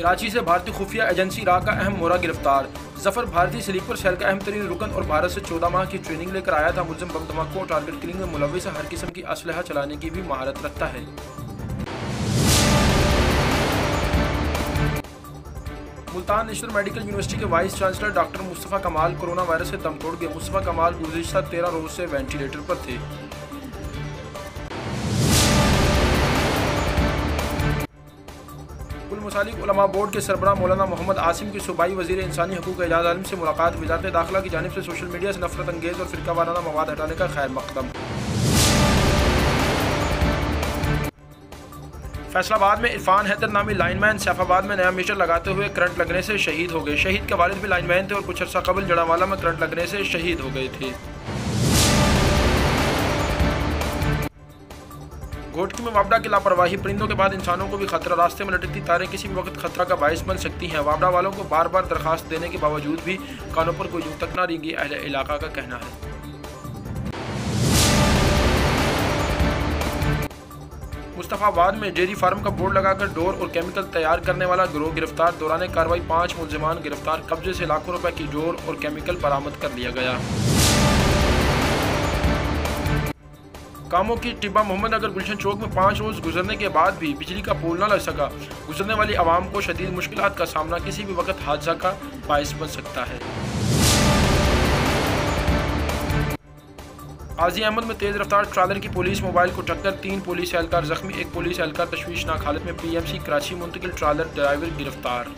कराची से भारतीय खुफिया एजेंसी रा का अहम मोहरा गिरफ्तार। जफर भारतीय स्लीपर सेल का अहम तरीन रुकन और भारत से 14 माह की ट्रेनिंग लेकर आया था। मुलजिम बम धमाकों और टारगेट किलिंग में मुलविस हर किस्म की असलहा चलाने की भी महारत रखता है। मुल्तान नेशनल मेडिकल यूनिवर्सिटी के वाइस चांसलर डॉक्टर मुस्तफ़ा कमाल कोरोना वायरस से दम तोड़ गए। मुस्तफ़ा कमाल गुज़िश्ता 13 रोज से वेंटिलेटर पर थे। कुल मुसालिक उलमा बोर्ड के सरबराह मौलाना मोहम्मद आसिम की सूबाई वज़ीर इंसानी हकूक़ एजाज़ आलम से मुलाकात। वज़ारत दाखिला की जानिब से सोशल मीडिया से नफरत अंगेज़ और फ़िरका वाराना मवाद हटाने का खैर मकदम। फैसलाबाद में इरफान हैदर नामी लाइनमैन सैफाबाद में नया मीटर लगाते हुए करंट लगने से शहीद हो गए। शहीद के वालिद भी लाइनमैन थे और कुछ अर्सा कबल जड़ावाला में करंट लगने से शहीद हो गए थे। घोटकी में वापडा की लापरवाही, परिंदों के बाद इंसानों को भी खतरा। रास्ते में लटकती तारें किसी भी वक्त खतरा का बायस बन सकती हैं। वापडा वालों को बार बार दरखास्त देने के बावजूद भी कानों पर कोई यूं तक ना रेंगी, अहले इलाका का कहना है। मुस्तफाबाद में डेयरी फार्म का बोर्ड लगाकर डोर और केमिकल तैयार करने वाला गिरोह गिरफ्तार। दौरान कार्रवाई 5 मुलजिमान गिरफ्तार। कब्जे से लाखों रुपए की डोर और केमिकल बरामद कर लिया गया। कामों की टिब्बा मोहम्मद नगर गुलशन चौक में 5 रोज गुजरने के बाद भी बिजली का पोल न लग सका। गुजरने वाली आवाम को शदीद मुश्किलात का सामना किसी भी वक्त हादसा का बायस बन सकता है। गाजी अहमद में तेज रफ्तार ट्रालर की पुलिस मोबाइल को टक्कर, 3 पुलिस एहलकार जख्मी, 1 पुलिस एहलकार तशवीशनाक हालत में पीएमसी कराची मुंतकिल। ट्रालर ड्राइवर गिरफ्तार।